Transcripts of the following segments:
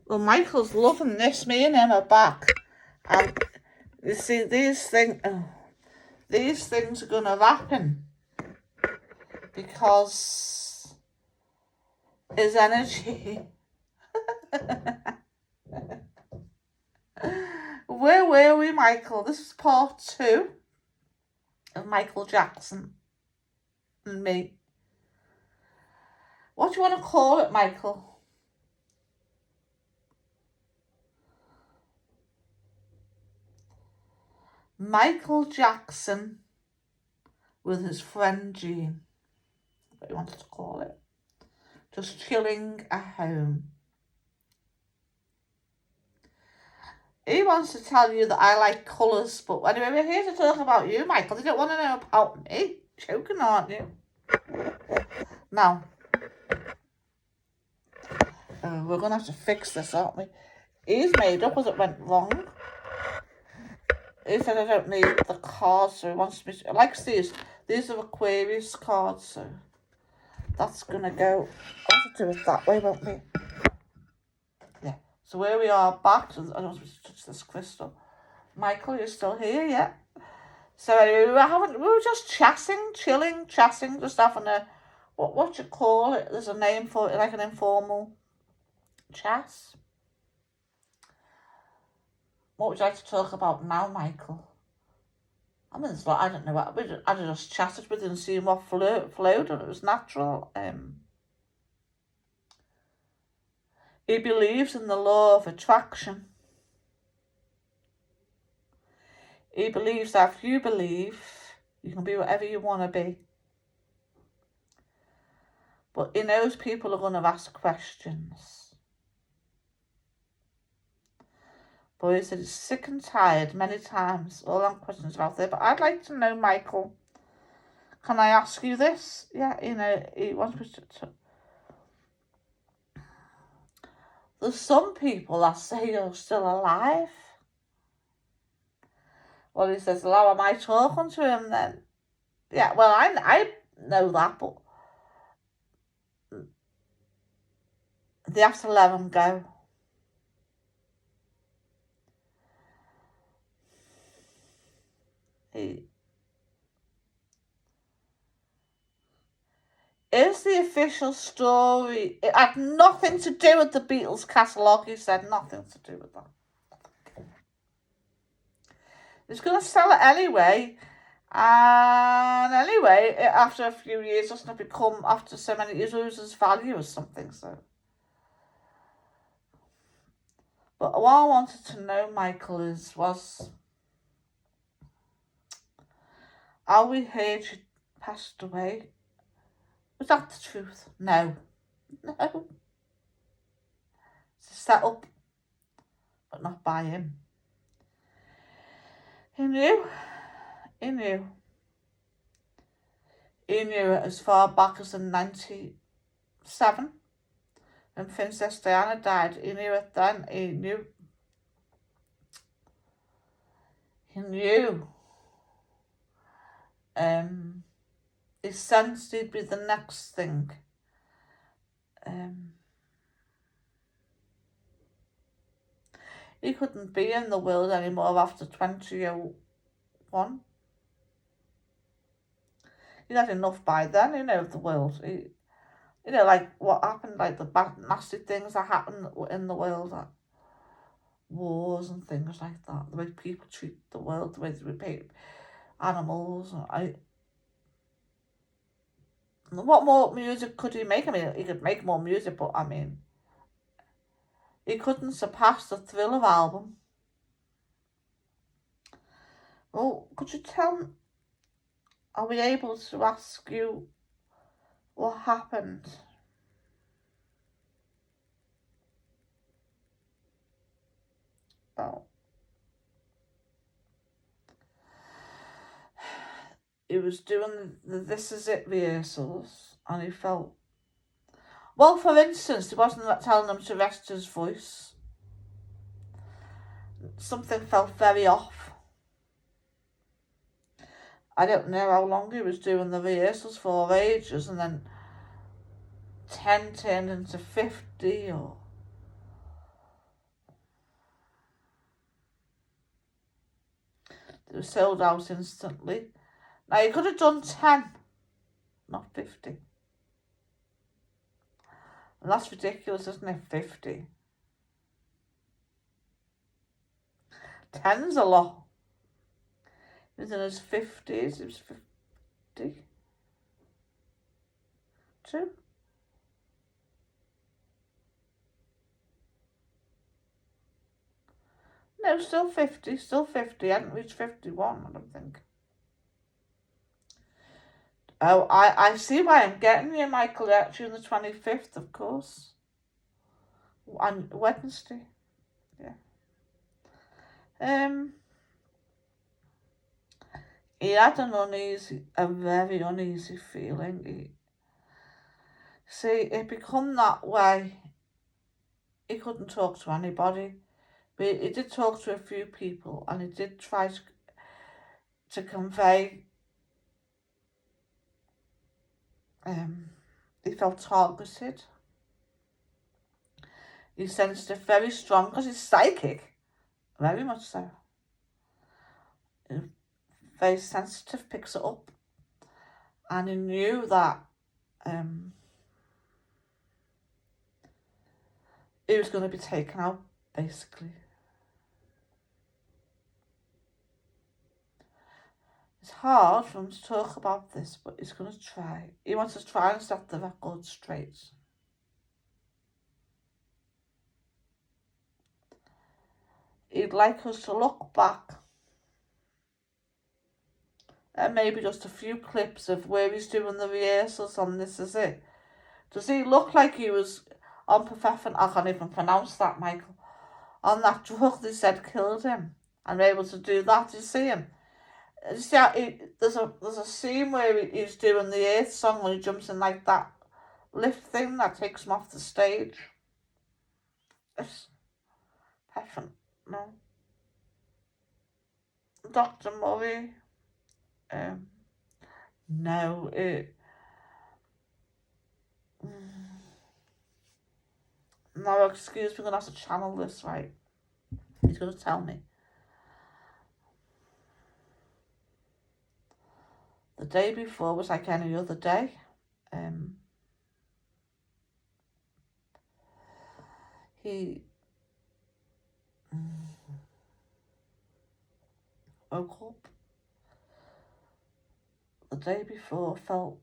Well, Michael's loving this. Me and him are back. And you see, these things are going to happen because his energy. Where were we, Michael? This is part 2 of Michael Jackson and me. What do you want to call it, Michael? Michael Jackson with his friend Jean. What you wanted to call it. Just chilling at home. He wants to tell you that I like colours, but anyway, we're here to talk about you, Michael. You don't want to know about me. Joking, aren't you? Now, we're going to have to fix this, aren't we? He's made up as it went wrong. He said I don't need the cards, so he wants me to... He likes these. These are Aquarius cards, so that's going to go... I'll have to do it that way, won't we? Yeah. So where we are back, I don't want to touch this crystal. Michael, you're still here, yeah? So anyway, we were just chatting, just having a... What you call it? There's a name for it, like an informal chat. What would you like to talk about now, Michael? I mean, it's like, I don't know what, I just chatted with him and seen what flowed, and it was natural. He believes in the law of attraction. He believes that if you believe, you can be whatever you want to be. But he knows people are going to ask questions. But he said he's sick and tired many times, all them questions out there. But I'd like to know, Michael, can I ask you this? Yeah, he wants me to... There's some people that say you're still alive. Well, he says, well, how am I talking to him then? Yeah, well, I know that, but they have to let him go. Is the official story... It had nothing to do with the Beatles catalogue. He said nothing to do with that. He's going to sell it anyway. And anyway, after a few years, doesn't it become, after so many years, loses value or something, so... But what I wanted to know, Michael, was how we heard you passed away. Was that the truth? No. No. It's a set-up, but not by him. He knew. He knew it as far back as in 1997, when Princess Diana died. He knew it then. He knew. He sensed he'd be the next thing. He couldn't be in the world anymore after 2001. He'd had enough by then, of the world. Like what happened, like the bad, nasty things that happen in the world, like wars and things like that, the way people treat the world, the way they treat animals. What more music could he make? I mean, he could make more music, but I mean, he couldn't surpass the Thriller album. Well, could you tell me, are we able to ask you what happened? Oh. He was doing the This Is It rehearsals, and he felt... Well, for instance, he wasn't telling them to rest his voice. Something felt very off. I don't know how long he was doing the rehearsals for, ages, and then 10 turned into 50, or... They were sold out instantly. Now, you could have done 10, not 50. And that's ridiculous, isn't it? 50. 10's a lot. He was in his 50s. He was 52. No, still 50. Still 50. I hadn't reached 51, I don't think. Oh, I see why I'm getting you, Michael. Actually, on the 25th, of course. On Wednesday. Yeah. He had a very uneasy feeling. See, it become that way. He couldn't talk to anybody, but he did talk to a few people, and he did try to convey. He felt targeted. He sensed it very strong because he's psychic, very much so. Very sensitive, picks it up, and he knew that he was going to be taken out, basically. It's hard for him to talk about this, but he's going to try. He wants to try and set the record straight. He'd like us to look back and maybe just a few clips of where he's doing the rehearsals on This Is It. Does he look like he was on Perfection? I can't even pronounce that, Michael. On that drug they said killed him. And able to do that, you see him. You see how there's a scene where he's doing the Earth song when he jumps in like that lift thing that takes him off the stage. It's Perfection, no. Dr. Murray. No, no, excuse me, I'm gonna have to channel this, right? He's gonna tell me. The day before was like any other day. He woke up. The day before felt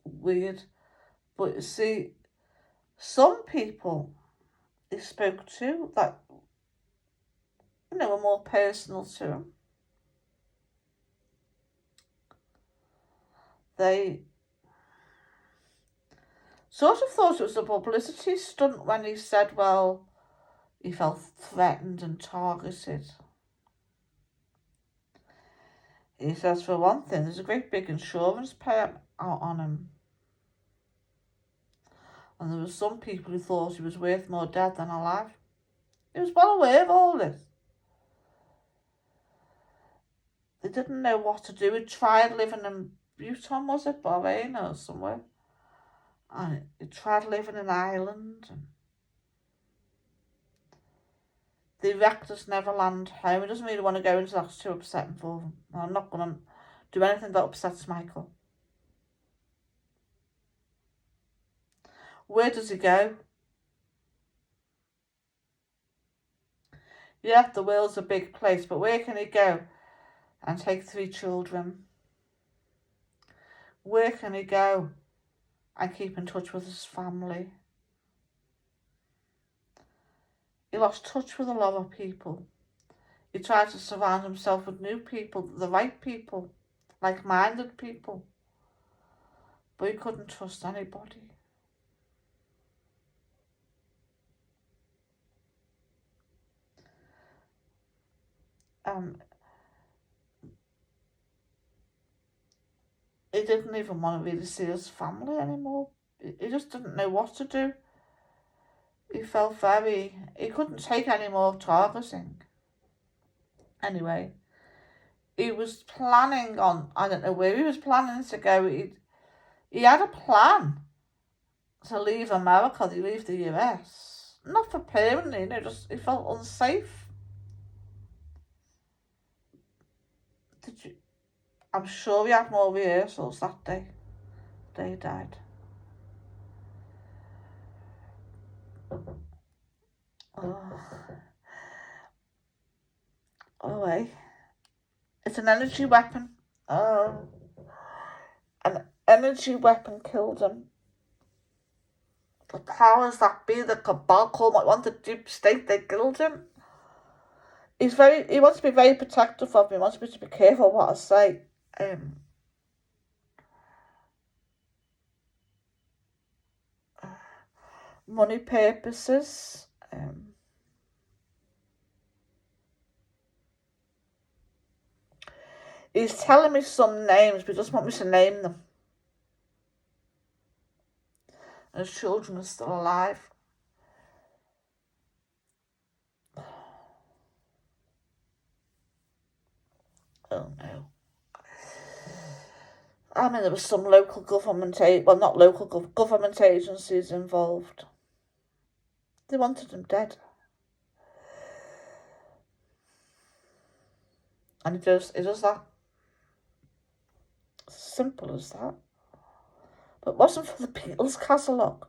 weird, but you see, some people he spoke to that, were more personal to him. They sort of thought it was a publicity stunt when he said, well, he felt threatened and targeted. He says, for one thing, there's a great big insurance payout on him. And there were some people who thought he was worth more dead than alive. He was well aware of all this. They didn't know what to do. He tried living in Bhutan, was it? Bahrain or somewhere. And he tried living in Ireland. And they wrecked his Neverland home. He doesn't really want to go into that. It's too upsetting for him. I'm not going to do anything that upsets Michael. Where does he go? Yeah, the world's a big place, but where can he go and take 3 children? Where can he go and keep in touch with his family? He lost touch with a lot of people. He tried to surround himself with new people, the right people, like-minded people, but he couldn't trust anybody. He didn't even want to really see his family anymore. He just didn't know what to do. He felt he couldn't take any more targeting. Anyway, he was planning on, I don't know where he was planning to go. He had a plan to leave America, to leave the US. Not for permanently, just he felt unsafe. I'm sure we had more rehearsals that day. They died. Oh, wait. It's an energy weapon. Oh. An energy weapon killed him. The powers that be, the cabal call might want the deep state, they killed him. He wants to be very protective of me, he wants me to be careful what I say. Money purposes. He's telling me some names, but he doesn't want me to name them. And his children are still alive. Oh no. I mean, there was some local government, not local government agencies involved. They wanted him dead. And he does that. Simple as that. But it wasn't for the Beatles catalogue.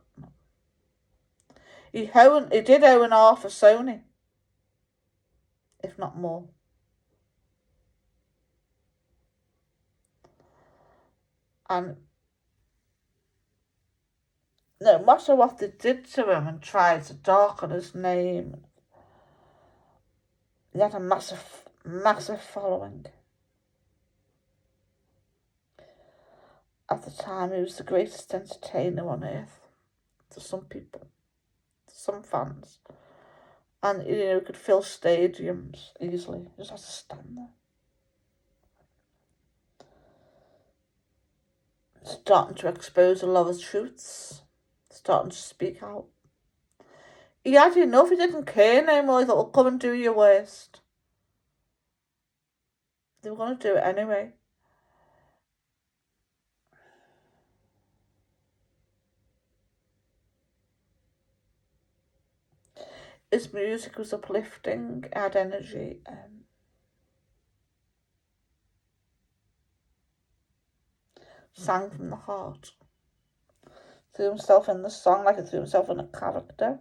He did own half of Sony, if not more. And no matter what they did to him and tried to darken his name, he had a massive following. At the time, he was the greatest entertainer on earth to some people, to some fans. And, he could fill stadiums easily. He just had to stand there. Starting to expose a lot of truths. Starting to speak out. He had enough, he didn't care no more. He thought, well, come and do your worst. They were going to do it anyway. His music was uplifting, had energy. Sang from the heart. Threw himself in the song like he threw himself in a character.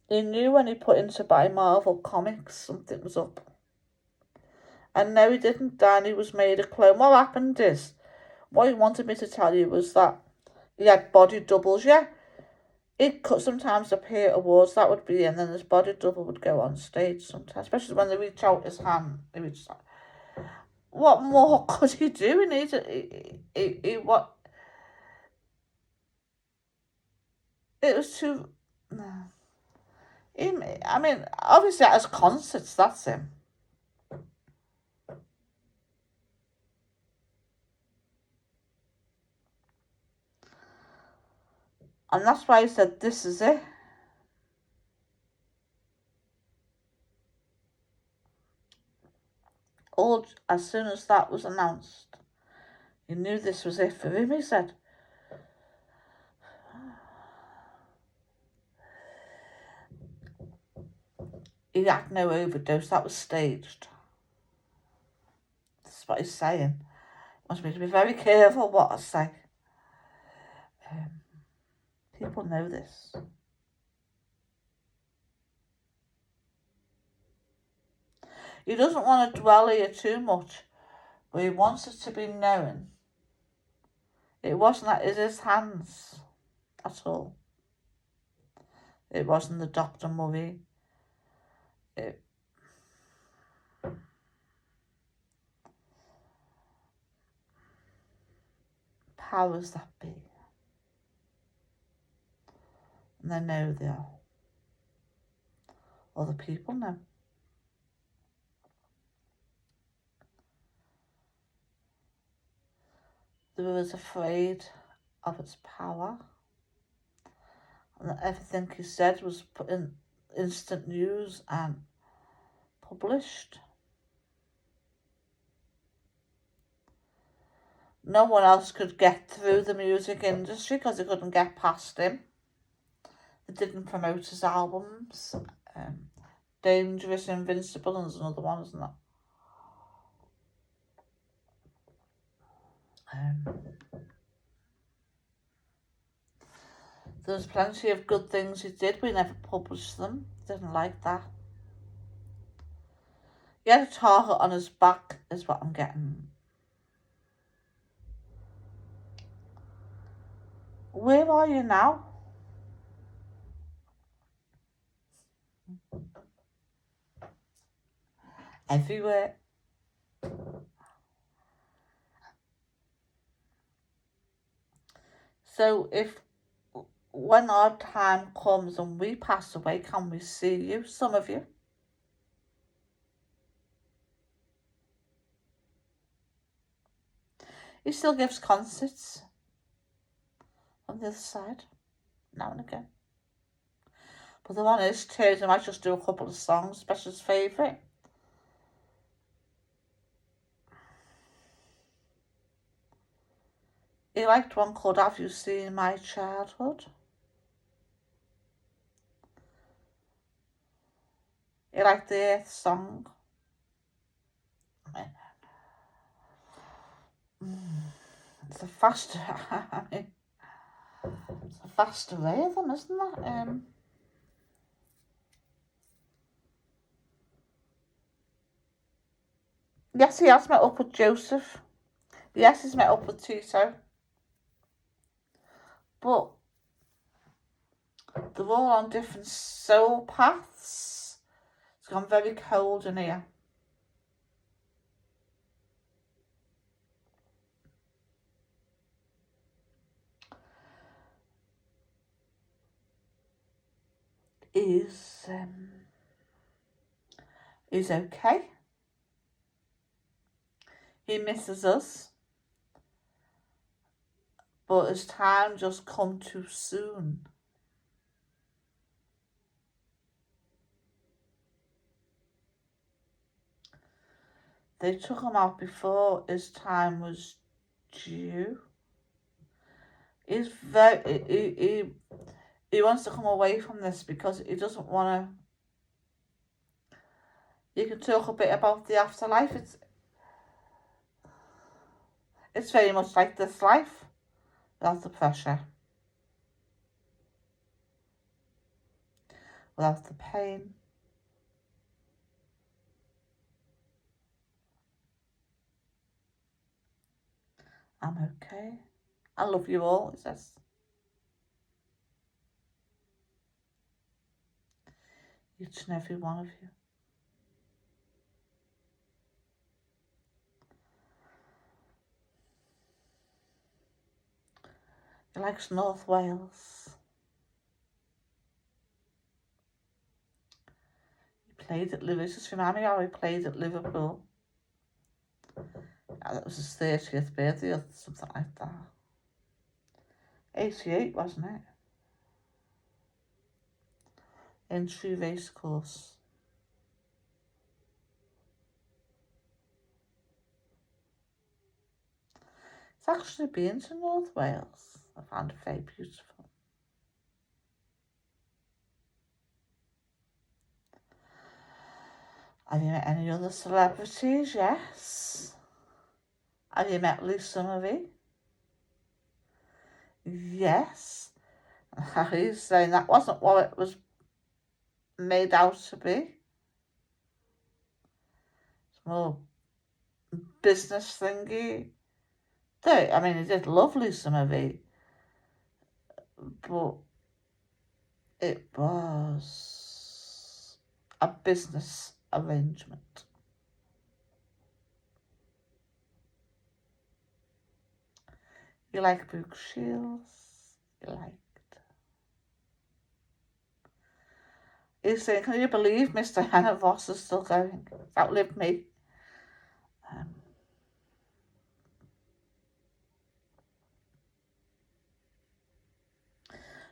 He knew when he put in to buy Marvel Comics, something was up. And no, he didn't die and he was made a clone. What happened is, what he wanted me to tell you was that he had body doubles, yeah? He'd sometimes appear at awards, that would be, and then his body double would go on stage sometimes, especially when they reach out his hand. What more could he do? What? It was too. I mean, obviously at his concerts, that's him. And that's why he said, this is it. As soon as that was announced, he knew this was it for him, he said. He had no overdose, that was staged. That's what he's saying. He wants me to be very careful what I say. People know this. He doesn't want to dwell here too much, but he wants it to be known. It wasn't at his hands at all. It wasn't the Dr. Murray. Powers that be. And they know they are. Other people know. They were afraid of its power. And that everything he said was put in instant news and published. No one else could get through the music industry because they couldn't get past him. They didn't promote his albums. Dangerous, Invincible, and there's another one, isn't there? There was plenty of good things he did. We never published them. Didn't like that. He had a target on his back, is what I'm getting. Where are you now? Everywhere. So when our time comes and we pass away, can we see you? Some of you. He still gives concerts on the other side, now and again. But the one is, Tears, I might just do a couple of songs, especially his favourite. He liked one called Have You Seen My Childhood? He liked the Earth song. It's a faster, it's a faster rhythm, isn't it? Yes, he has met up with Joseph. Yes, he's met up with Tito. But they're all on different soul paths. It's gone very cold in here. Is okay. He misses us. But his time just come too soon. They took him out before his time was due. He's he wants to come away from this because he doesn't want to. You can talk a bit about the afterlife. It's very much like this life, without the pressure, without the pain. I'm okay. I love you all, he says. Each and every one of you. He likes North Wales. He played at Liverpool. Just remind me how he played at Liverpool. That was his 30th birthday or something like that. 88, wasn't it? Entry race course. It's actually been to North Wales. I found it very beautiful. Have you met any other celebrities? Yes. Have you met Lisa Marie? Yes. He's saying that wasn't what it was made out to be. It's more business thingy. I mean, he did love Lisa Marie, but it was a business arrangement. You like Brooke Shields? You liked. He's saying, can you believe Mr. Hannah Voss is still going? It's outlived me.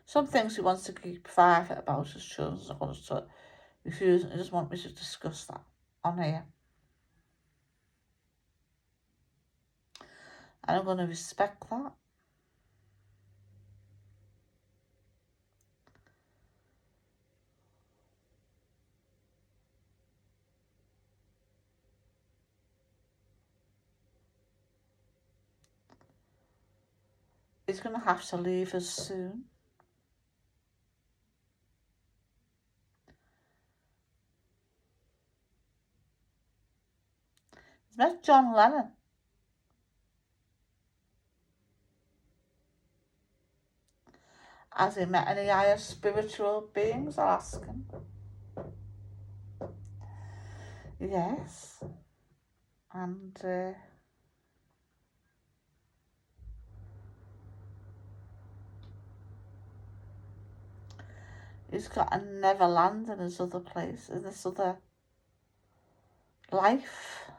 Some things he wants to keep private about his children. I'm going to refuse. He doesn't want me to discuss that on here. And I'm going to respect that. He's going to have to leave us soon. He's met John Lennon. Has he met any higher spiritual beings? I'll ask him. Yes. And he's got a Neverland in his other place, in this other life.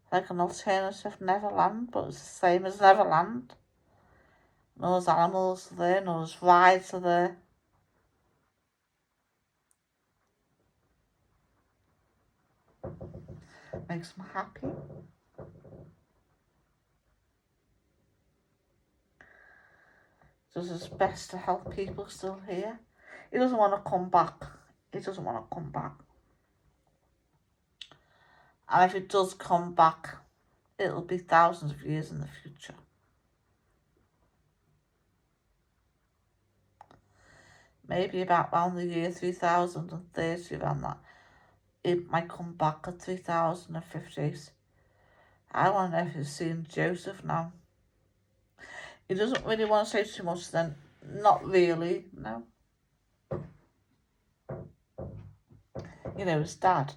Like an alternative Neverland, but it's the same as Neverland. No, those animals are there, no, those rides are there. Makes him happy. Does his best to help people still here. He doesn't want to come back. He doesn't want to come back. And if he does come back, it'll be thousands of years in the future. Maybe about around the year 3030, around that. It might come back at 3058. I want to know if he's seen Joseph now. He doesn't really want to say too much then. Not really, no. You know, his dad.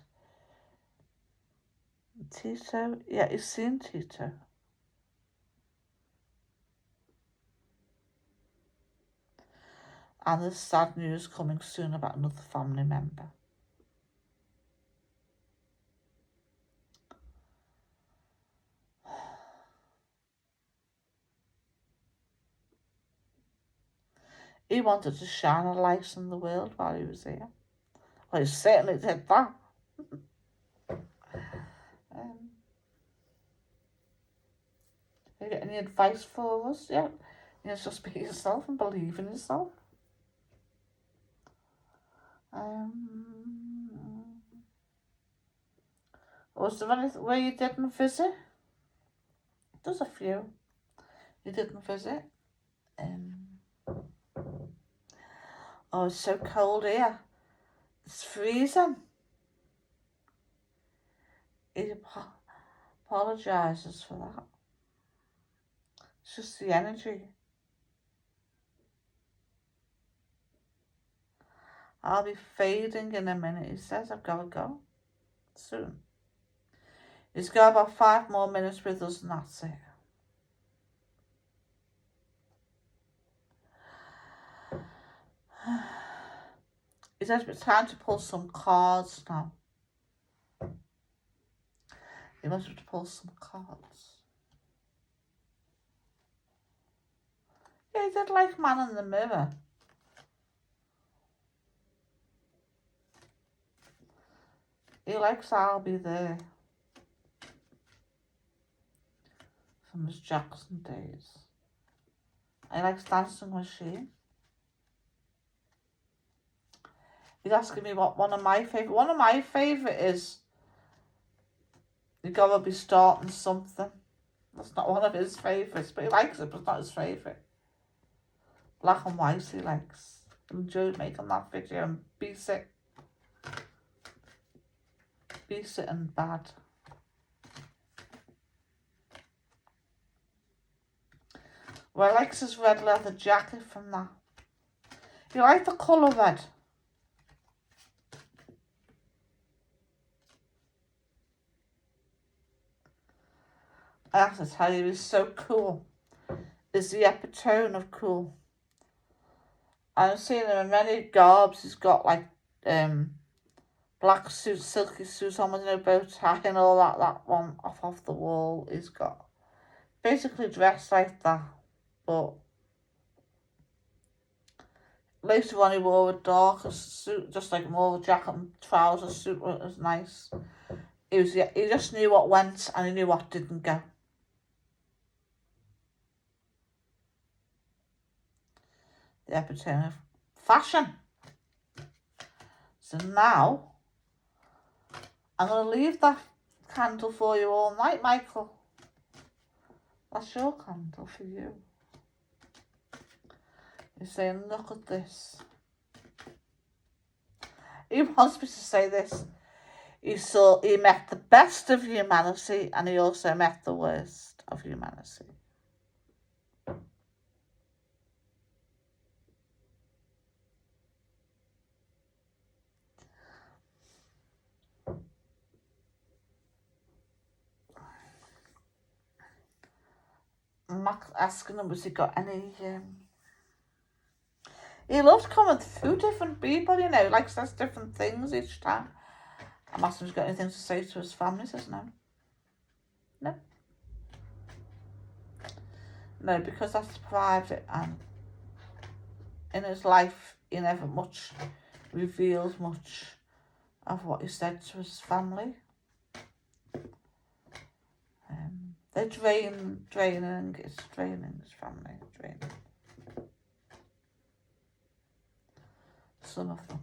Tito? Yeah, he's seen Tito. And there's sad news coming soon about another family member. He wanted to shine a light in the world while he was here. Well, he certainly did that. You get any advice for us? Yeah. You just be yourself and believe in yourself. Was there anything where you didn't visit? There's a few you didn't visit. Oh, it's so cold here. It's freezing. He apologises for that. It's just the energy. I'll be fading in a minute, he says. I've got to go soon. He's got about 5 more minutes with us and that's it. He says it's time to pull some cards now. He wants me to pull some cards. Yeah, he did like Man in the Mirror. He likes I'll Be There from his Jackson days. He likes Dancing Machine. He's asking me what one of my favourite. One of my favourite is You Gotta Be Starting Something. That's not one of his favourites, but he likes it, but it's not his favourite. Black and White he likes. He enjoyed making that video and Beat It and Bad. Well, he likes his red leather jacket from that. You like the colour red? I have to tell you, he's so cool. Is the epitome of cool. I've seen him in many garbs. He's got like black suit, silky suit on with no bow tie and all that. That one off the wall. He's got basically dressed like that, but later on he wore a darker suit, just like more of a jacket and trousers suit. It was nice. He just knew what went and he knew what didn't go. The epitome of fashion. So now I'm going to leave that candle for you all night, Michael. That's your candle for you. You're saying, look at this. He wants me to say this. He met the best of humanity, and he also met the worst of humanity. Max asking him, has he got any... He loves coming through different people, you know, like says different things each time. I'm asking if he's got anything to say to his family. He says no. No. No, because that's private, and in his life he never much reveals much of what he said to his family. They're draining his family, draining. Some of them.